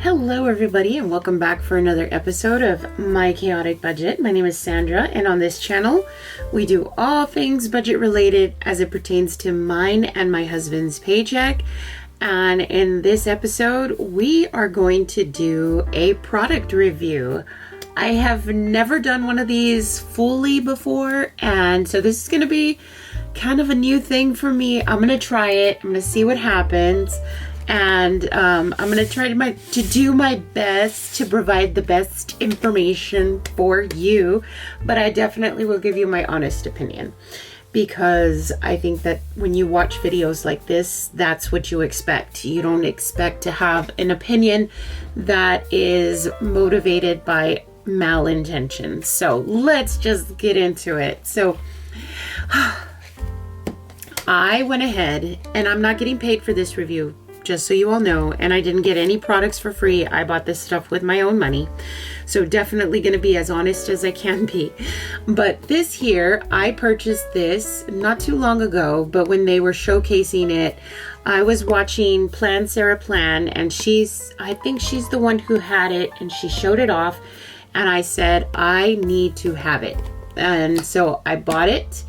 Hello everybody and welcome back for another episode of My Chaotic Budget. My name is Sandra and on this channel we do all things budget related as it pertains to mine and my husband's paycheck. And in this episode we are going to do a product review. I have never done one of these fully before, and so this is going to be kind of a new thing for me. I'm going to try it. I'm going to see what happens. And I'm going to try to do my best to provide the best information for you, but I definitely will give you my honest opinion, because I think that when you watch videos like this, that's what you expect. You don't expect to have an opinion that is motivated by malintentions. So let's just get into it. So I went ahead, and I'm not getting paid for this review, just so you all know, and I didn't get any products for free. I bought this stuff with my own money, so definitely going to be as honest as I can be. But this here, I purchased this not too long ago, but when they were showcasing it, I was watching Plan Sarah Plan, and I think she's the one who had it, and she showed it off, and I said, I need to have it. And so I bought it.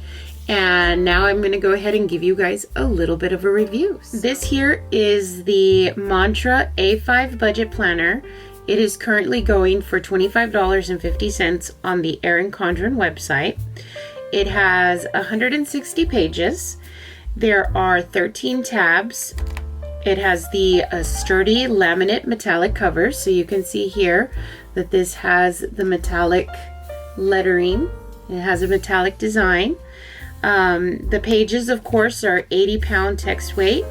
And now I'm going to go ahead and give you guys a little bit of a review. This here is the Mantra A5 Budget Planner. It is currently going for $25.50 on the Erin Condren website. It has 160 pages. There are 13 tabs. It has the sturdy laminate metallic cover. So you can see here that this has the metallic lettering. It has a metallic design. The pages, of course, are 80-pound text weight.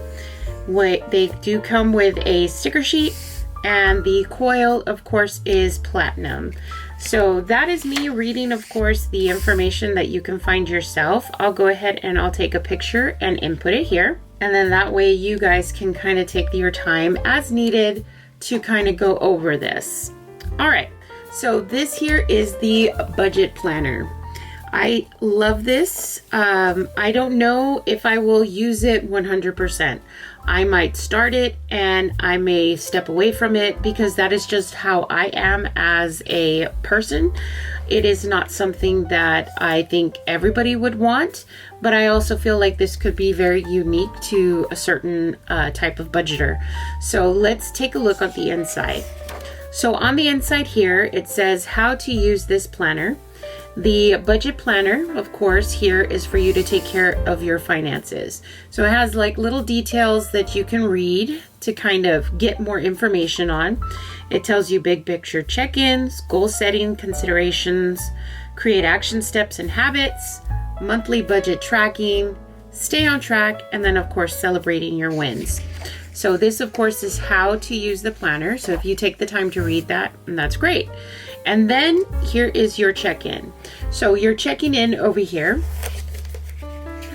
They do come with a sticker sheet, and the coil, of course, is platinum. So that is me reading, of course, the information that you can find yourself. I'll go ahead and I'll take a picture and input it here. And then that way you guys can kind of take your time as needed to kind of go over this. All right, so this here is the budget planner. I love this. I don't know if I will use it 100%. I might start it and I may step away from it, because that is just how I am as a person. It is not something that I think everybody would want, but I also feel like this could be very unique to a certain type of budgeter. So let's take a look at the inside. So on the inside here, it says how to use this planner. The budget planner, of course, here is for you to take care of your finances. So it has like little details that you can read to kind of get more information on. It tells you big picture check-ins, goal setting considerations, create action steps and habits, monthly budget tracking, stay on track, and then of course celebrating your wins. So this, of course, is how to use the planner. So if you take the time to read that, that's great. And then here is your check-in. So you're checking in over here.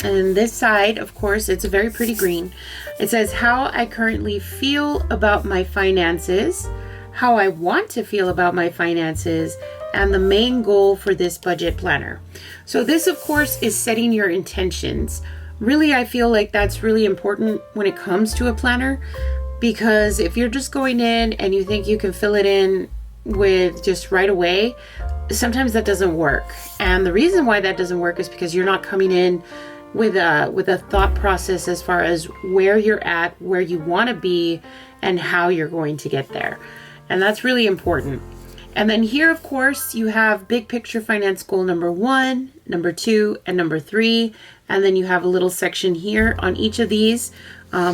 And this side, of course, it's a very pretty green. It says how I currently feel about my finances, how I want to feel about my finances, and the main goal for this budget planner. So this, of course, is setting your intentions. Really, I feel like that's really important when it comes to a planner, because if you're just going in and you think you can fill it in with just right away, sometimes that doesn't work. And the reason why that doesn't work is because you're not coming in with a thought process as far as where you're at, where you want to be, and how you're going to get there. And that's really important. And then here, of course, you have big picture finance goal number 1, number 2, and number 3. And then you have a little section here on each of these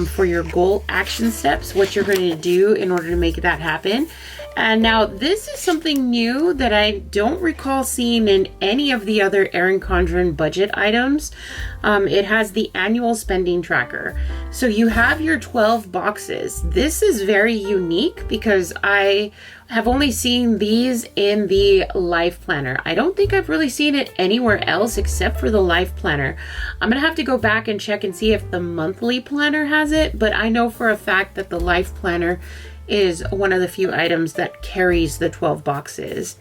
for your goal action steps, what you're going to do in order to make that happen. And now this is something new that I don't recall seeing in any of the other Erin Condren budget items. It has the annual spending tracker. So you have your 12 boxes. This is very unique because I have only seen these in the life planner. I don't think I've really seen it anywhere else except for the life planner. I'm gonna have to go back and check and see if the monthly planner has it, but I know for a fact that the life planner is one of the few items that carries the 12 boxes.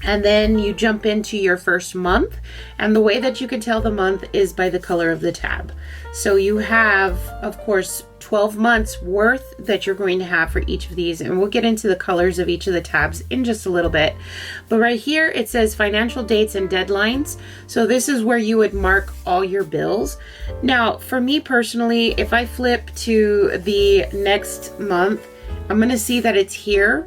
And then you jump into your first month, and the way that you can tell the month is by the color of the tab. So you have, of course, 12 months worth that you're going to have for each of these, and we'll get into the colors of each of the tabs in just a little bit. But right here it says financial dates and deadlines. So this is where you would mark all your bills. Now, for me personally, if I flip to the next month, I'm going to see that it's here,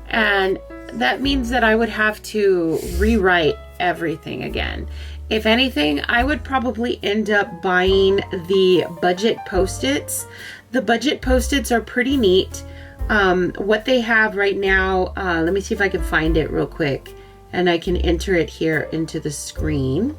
and that means that I would have to rewrite everything again. If anything, I would probably end up buying the budget Post-its. The budget Post-its are pretty neat. What they have right now, let me see if I can find it real quick, and I can enter it here into the screen.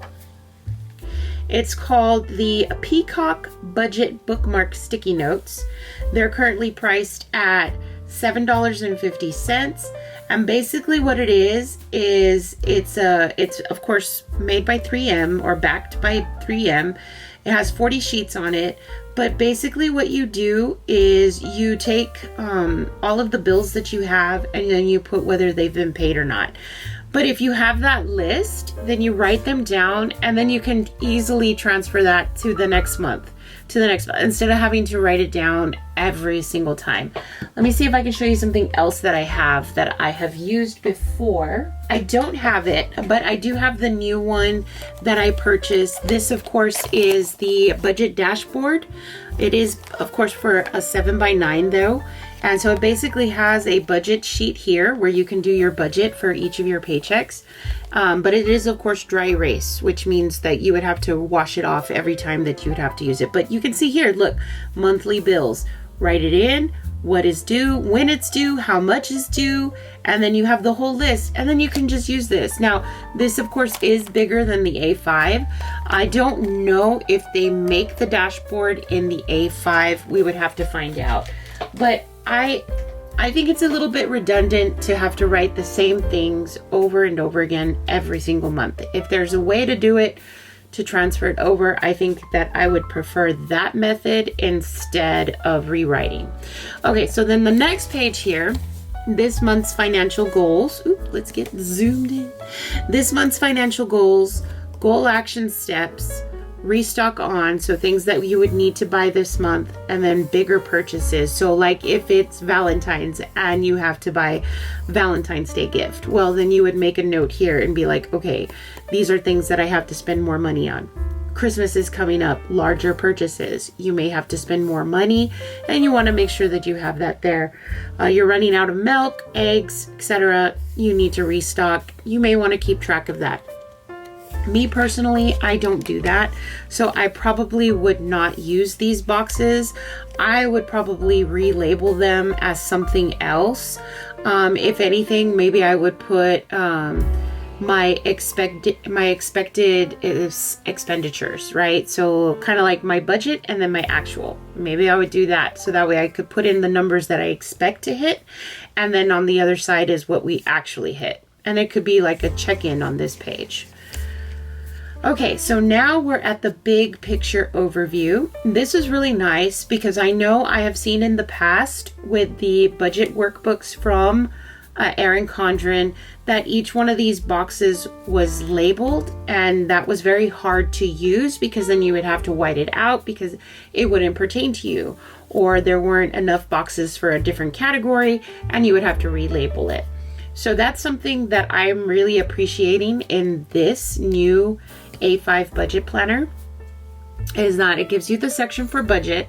It's called the Peacock Budget Bookmark Sticky Notes. They're currently priced at $7.50. And basically what it is it's of course made by 3M or backed by 3M. It has 40 sheets on it, but basically what you do is you take all of the bills that you have, and then you put whether they've been paid or not. But if you have that list, then you write them down, and then you can easily transfer that to the next month, instead of having to write it down every single time. Let me see if I can show you something else that I have used before. I don't have it, but I do have the new one that I purchased. This, of course, is the budget dashboard. It is, of course, for a 7x9 though. And so it basically has a budget sheet here where you can do your budget for each of your paychecks. But it is, of course, dry erase, which means that you would have to wash it off every time that you would have to use it. But you can see here, look, monthly bills, write it in, what is due, when it's due, how much is due, and then you have the whole list, and then you can just use this. Now, this, of course, is bigger than the A5. I don't know if they make the dashboard in the A5. We would have to find out. But I think it's a little bit redundant to have to write the same things over and over again every single month. If there's a way to do it, to transfer it over, I think that I would prefer that method instead of rewriting. Okay, so then the next page here, this month's financial goals. Ooh, let's get zoomed in. This month's financial goals, goal action steps, restock on, so things that you would need to buy this month, and then bigger purchases. So like if it's Valentine's and you have to buy Valentine's Day gift, well, then you would make a note here and be like, okay, these are things that I have to spend more money on. Christmas is coming up, larger purchases. You may have to spend more money, and you want to make sure that you have that there. You're running out of milk, eggs, etc. You need to restock. You may want to keep track of that. Me personally, I don't do that, so I probably would not use these boxes. I would probably relabel them as something else. If anything, maybe I would put my expected expenditures, right? So kind of like my budget and then my actual. Maybe I would do that, so that way I could put in the numbers that I expect to hit, and then on the other side is what we actually hit. And it could be like a check-in on this page. Okay, so now we're at the big picture overview. This is really nice because I know I have seen in the past with the budget workbooks from Erin Condren that each one of these boxes was labeled, and that was very hard to use because then you would have to white it out because it wouldn't pertain to you, or there weren't enough boxes for a different category and you would have to relabel it. So that's something that I'm really appreciating in this new A5 budget planner, is that it gives you the section for budget,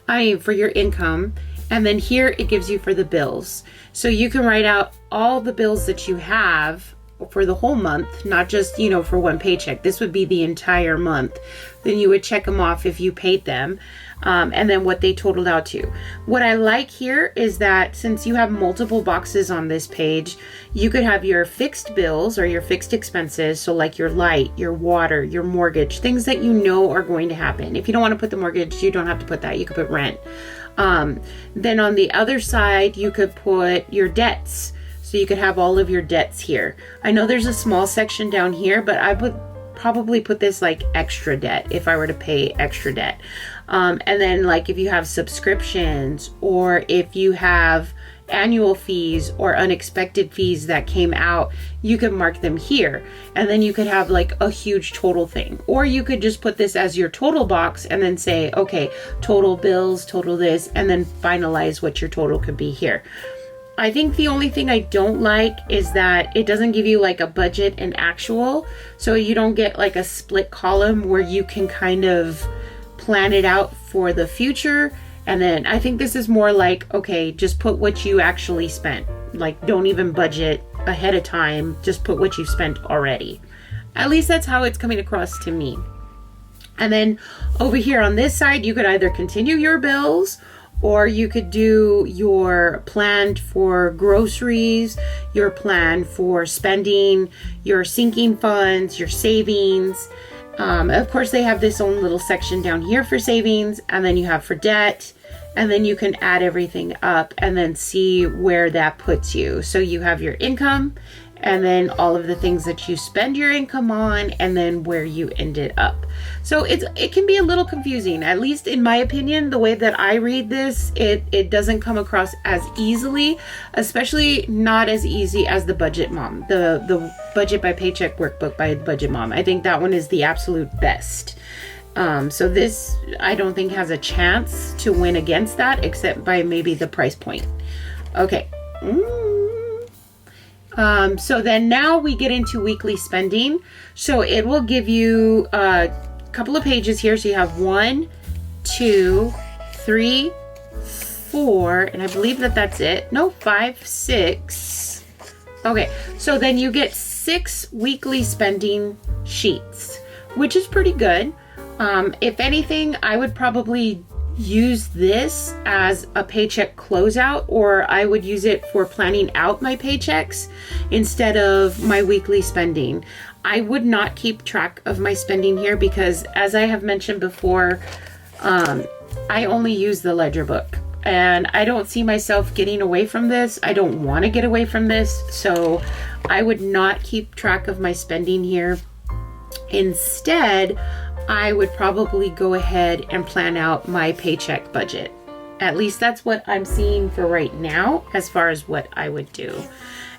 for your income, and then here it gives you for the bills. So you can write out all the bills that you have for the whole month, not just, for one paycheck. This would be the entire month. Then you would check them off if you paid them, and then what they totaled out to. What I like here is that since you have multiple boxes on this page, you could have your fixed bills or your fixed expenses, so like your light, your water, your mortgage, things that you know are going to happen. If you don't want to put the mortgage, you don't have to put that. You could put rent. Then on the other side, you could put your debts. So you could have all of your debts here. I know there's a small section down here, but I would probably put this like extra debt if I were to pay extra debt. And then like if you have subscriptions, or if you have annual fees or unexpected fees that came out, you could mark them here. And then you could have like a huge total thing. Or you could just put this as your total box and then say, okay, total bills, total this, and then finalize what your total could be here. I think the only thing I don't like is that it doesn't give you like a budget and actual. So you don't get like a split column where you can kind of plan it out for the future. And then I think this is more like, okay, just put what you actually spent. Like, don't even budget ahead of time. Just put what you've spent already. At least that's how it's coming across to me. And then over here on this side, you could either continue your bills, or you could do your plan for groceries, your plan for spending, your sinking funds, your savings. Of course, they have this own little section down here for savings, and then you have for debt, and then you can add everything up and then see where that puts you. So you have your income, and then all of the things that you spend your income on, and then where you ended up. So it can be a little confusing, at least in my opinion. The way that I read this, it doesn't come across as easily, especially not as easy as the Budget Mom, the Budget by Paycheck workbook by Budget Mom. I think that one is the absolute best. So this, I don't think has a chance to win against that, except by maybe the price point. Okay. So then now we get into weekly spending. So it will give you a couple of pages here. So you have 1, 2, 3, 4, and I believe that's it. No, 5, 6. Okay, so then you get 6 weekly spending sheets, which is pretty good. If anything, I would probably use this as a paycheck closeout, or I would use it for planning out my paychecks instead of my weekly spending. I would not keep track of my spending here because, as I have mentioned before, I only use the ledger book, and I don't see myself getting away from this. I don't want to get away from this, so I would not keep track of my spending here. Instead, I would probably go ahead and plan out my paycheck budget. At least that's what I'm seeing for right now as far as what I would do.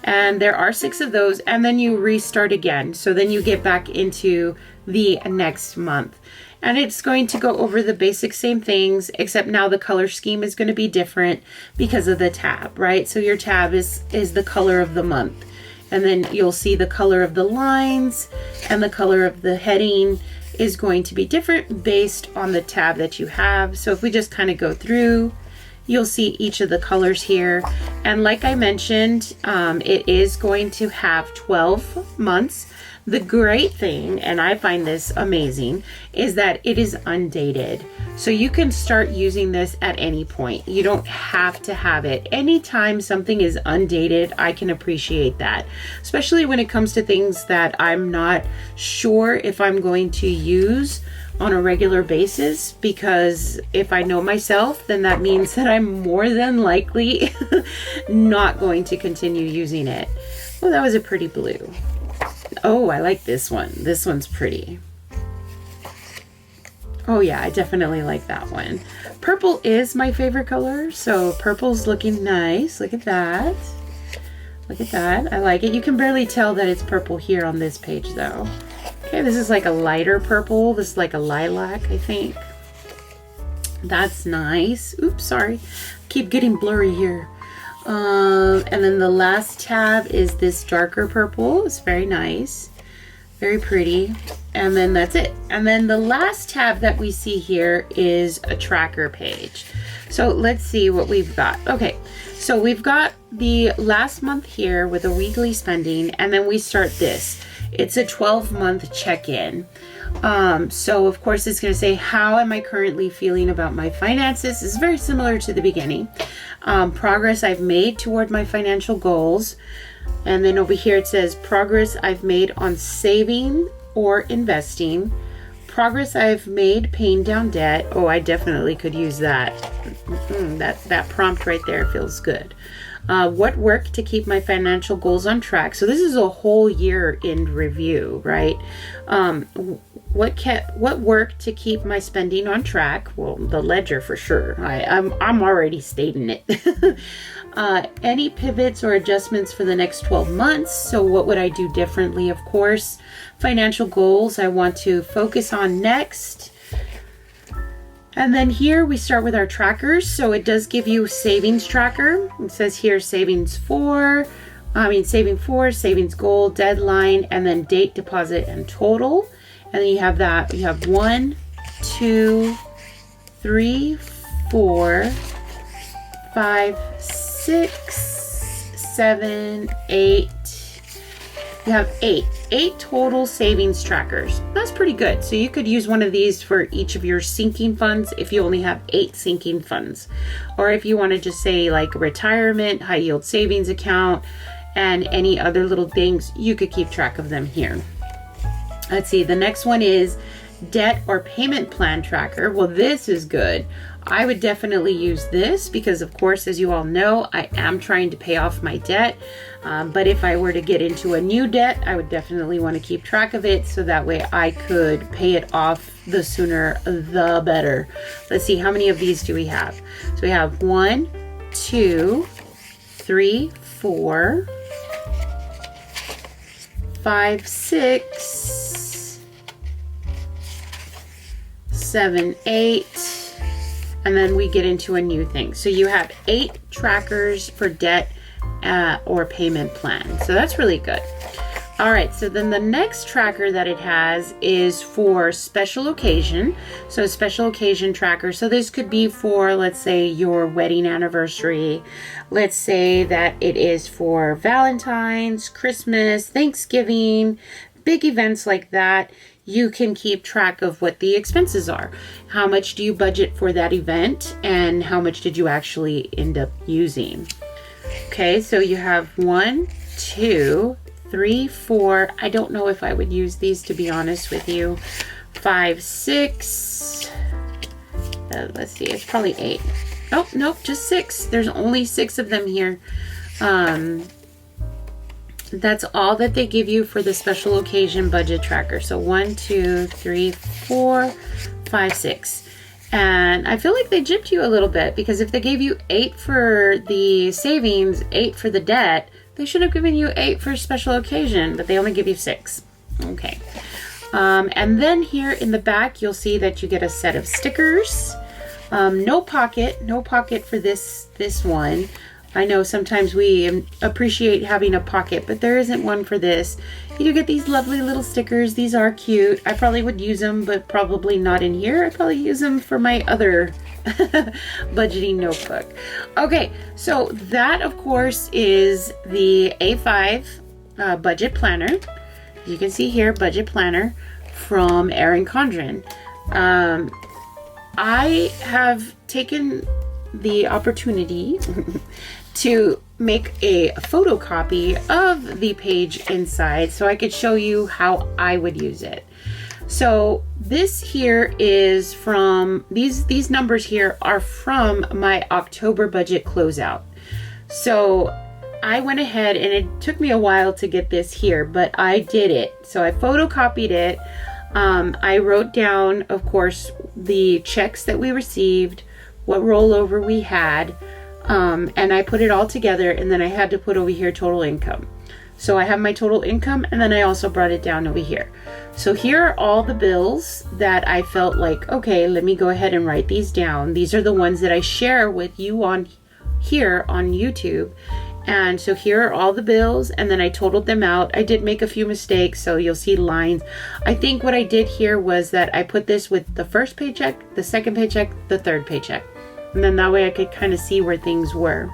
And there are 6 of those, and then you restart again. So then you get back into the next month. And it's going to go over the basic same things, except now the color scheme is going to be different because of the tab, right? So your tab is the color of the month. And then you'll see the color of the lines and the color of the heading is going to be different based on the tab that you have. So if we just kind of go through, you'll see each of the colors here. And like I mentioned, it is going to have 12 months. The great thing, and I find this amazing, is that it is undated. So you can start using this at any point. You don't have to have it. Anytime something is undated, I can appreciate that, especially when it comes to things that I'm not sure if I'm going to use on a regular basis, because if I know myself, then that means that I'm more than likely not going to continue using it. Well, that was a pretty blue. Oh, I like this one. This one's pretty. Oh yeah, I definitely like that one. Purple is my favorite color, so purple's looking nice. Look at that. Look at that. I like it. You can barely tell that it's purple here on this page though. Okay, this is like a lighter purple. This is like a lilac, I think. That's nice. Oops, sorry. Keep getting blurry here. And then the last tab is this darker purple. It's very nice, very pretty. And then that's it. And then the last tab that we see here is a tracker page. So let's see what we've got. Okay, so we've got the last month here with a weekly spending, and then we start this. It's a 12-month check-in. So of course it's going to say, how am I currently feeling about my finances? It's very similar to the beginning. Progress I've made toward my financial goals. And then over here it says progress I've made on saving or investing. Progress I've made paying down debt. Oh, I definitely could use that. That prompt right there feels good. What worked to keep my financial goals on track? So this is a whole year in review, right? What worked to keep my spending on track? Well, the ledger for sure. I'm already stating it. Any pivots or adjustments for the next 12 months. So what would I do differently? Of course, financial goals I want to focus on next. And then here we start with our trackers. So it does give you savings tracker. It says here saving for, savings goal, deadline, and then date, deposit, and total. And then you have that. You have 1, 2, 3, 4, 5, 6, 7, 8. You have 8 total savings trackers. That's pretty good. So you could use one of these for each of your sinking funds if you only have 8 sinking funds. Or if you want to just say like retirement, high yield savings account, and any other little things, you could keep track of them here. Let's see, the next one is debt or payment plan tracker. Well, this is good. I would definitely use this because, of course, as you all know, I am trying to pay off my debt. But if I were to get into a new debt, I would definitely want to keep track of it so that way I could pay it off the sooner the better. Let's see, how many of these do we have? So we have 1, 2, 3, 4, 5, 6, 7, 8. And then we get into a new thing. So you have 8 trackers for debt or payment plan. So that's really good. All right, so then the next tracker that it has is for special occasion. So special occasion tracker. So this could be for, let's say, your wedding anniversary. Let's say that it is for Valentine's, Christmas, Thanksgiving, big events like that. You can keep track of what the expenses are. How much do you budget for that event and how much did you actually end up using? Okay, so you have 1, 2, 3, 4. I don't know if I would use these, to be honest with you. 5, 6. Let's see, it's probably 8. Oh, nope, just 6. There's only 6 of them here. That's all that they give you for the special occasion budget tracker. So 1, 2, 3, 4, 5, 6. And I feel like they gypped you a little bit because if they gave you 8 for the savings, 8 for the debt, they should have given you 8 for special occasion, but they only give you 6. Okay. And then here in the back, you'll see that you get a set of stickers. No pocket for this one. I know sometimes we appreciate having a pocket, but there isn't one for this. You do get these lovely little stickers. These are cute. I probably would use them, but probably not in here. I'd probably use them for my other budgeting notebook. Okay, so that, of course, is the A5 budget planner. You can see here, budget planner from Erin Condren. I have taken the opportunity to make a photocopy of the page inside so I could show you how I would use it. So this here is from, these numbers here are from my October budget closeout. So I went ahead and it took me a while to get this here, but I did it. So I photocopied it. I wrote down, of course, the checks that we received, what rollover we had, and I put it all together, and then I had to put over here total income. So I have my total income, and then I also brought it down over here. So here are all the bills that I felt like, okay, let me go ahead and write these down. These are the ones that I share with you on here on YouTube. And so here are all the bills, and then I totaled them out. I did make a few mistakes, so you'll see lines. I think what I did here was that I put this with the first paycheck, the second paycheck, the third paycheck. And then that way I could kind of see where things were.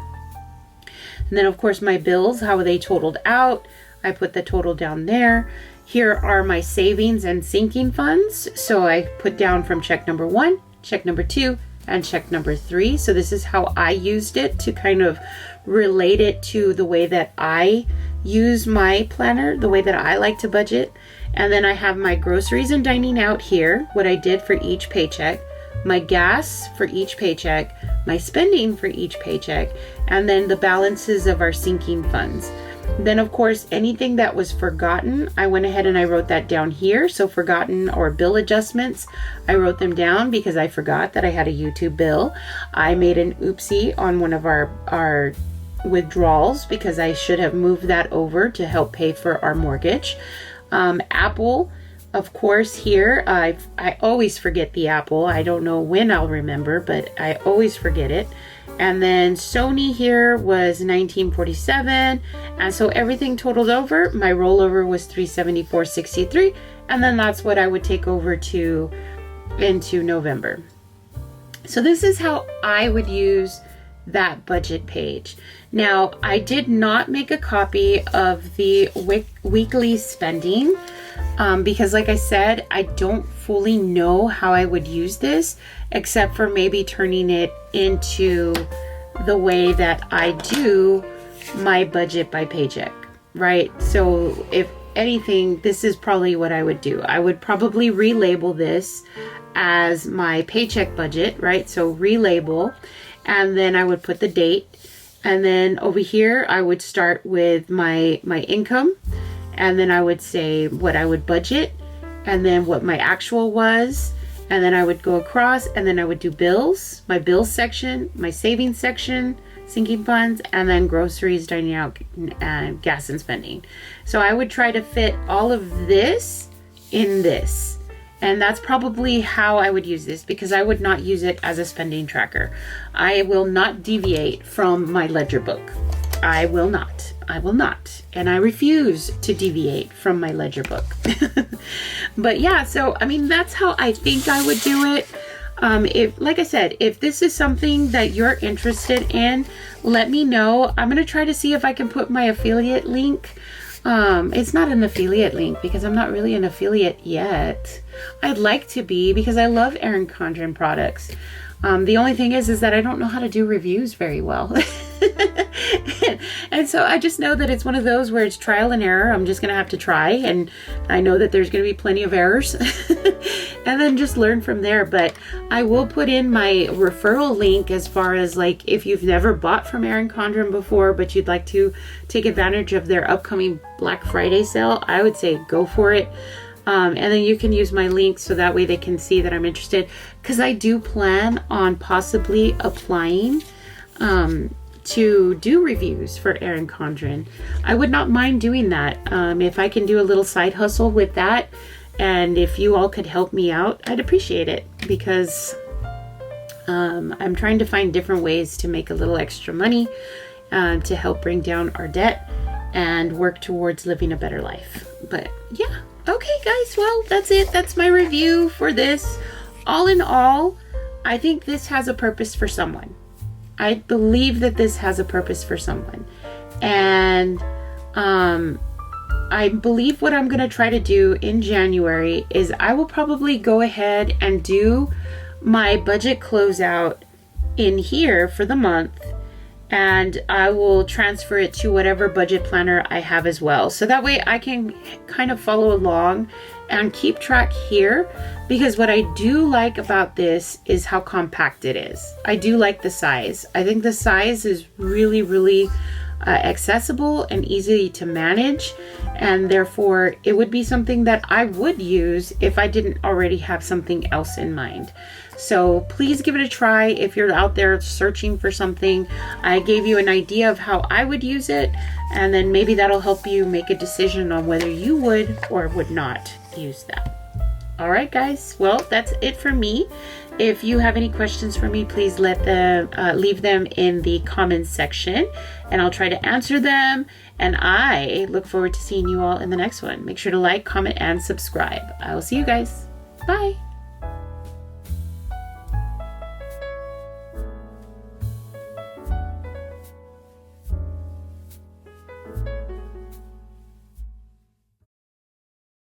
And then, of course, my bills, how they totaled out. I put the total down there. Here are my savings and sinking funds. So I put down from check number 1, check number 2, and check number 3. So this is how I used it to kind of relate it to the way that I use my planner, the way that I like to budget. And then I have my groceries and dining out here, what I did for each paycheck, my gas for each paycheck, my spending for each paycheck, and then the balances of our sinking funds. Then, of course, anything that was forgotten, I went ahead and I wrote that down here. So forgotten or bill adjustments, I wrote them down because I forgot that I had a YouTube bill. I made an oopsie on one of our withdrawals because I should have moved that over to help pay for our mortgage. Apple, of course, here, I always forget the Apple. I don't know when I'll remember, but I always forget it. And then Sony here was $19.47. And so everything totaled over. My rollover was $374.63. And then that's what I would take over into November. So this is how I would use that budget page. Now, I did not make a copy of the weekly spending because like I said, I don't fully know how I would use this except for maybe turning it into the way that I do my budget by paycheck, right? So if anything, this is probably what I would do. I would probably relabel this as my paycheck budget, right? So relabel, and then I would put the date, and then over here I would start with my income, and then I would say what I would budget, and then what my actual was, and then I would go across, and then I would do bills, my bills section, my savings section, sinking funds, and then groceries, dining out, and gas and spending. So I would try to fit all of this in this. And that's probably how I would use this, because I would not use it as a spending tracker. I will not deviate from my ledger book. I will not. And I refuse to deviate from my ledger book. But yeah, so I mean, that's how I think I would do it. If, like I said, if this is something that you're interested in, let me know. I'm going to try to see if I can put my affiliate link. It's not an affiliate link because I'm not really an affiliate yet. I'd like to be because I love Erin Condren products. The only thing is that I don't know how to do reviews very well. And so I just know that it's one of those where it's trial and error. I'm just going to have to try, and I know that there's going to be plenty of errors and then just learn from there. But I will put in my referral link as far as like if you've never bought from Erin Condren before, but you'd like to take advantage of their upcoming Black Friday sale, I would say go for it. And then you can use my link so that way they can see that I'm interested, because I do plan on possibly applying to do reviews for Erin Condren. I would not mind doing that. If I can do a little side hustle with that, and if you all could help me out, I'd appreciate it, because I'm trying to find different ways to make a little extra money to help bring down our debt and work towards living a better life. But yeah. Okay, guys, well, that's it. That's my review for this. All in all, I think this has a purpose for someone. I believe that this has a purpose for someone. And I believe what I'm going to try to do in January is I will probably go ahead and do my budget closeout in here for the month. And I will transfer it to whatever budget planner I have as well. So that way I can kind of follow along and keep track here, because what I do like about this is how compact it is. I do like the size. I think the size is really, really accessible and easy to manage, and therefore it would be something that I would use if I didn't already have something else in mind. So please give it a try if you're out there searching for something. I gave you an idea of how I would use it, and then maybe that'll help you make a decision on whether you would or would not use that. All right, guys. Well, that's it for me. If you have any questions for me, please leave them in the comments section, and I'll try to answer them. And I look forward to seeing you all in the next one. Make sure to like, comment, and subscribe. I will see you guys. Bye.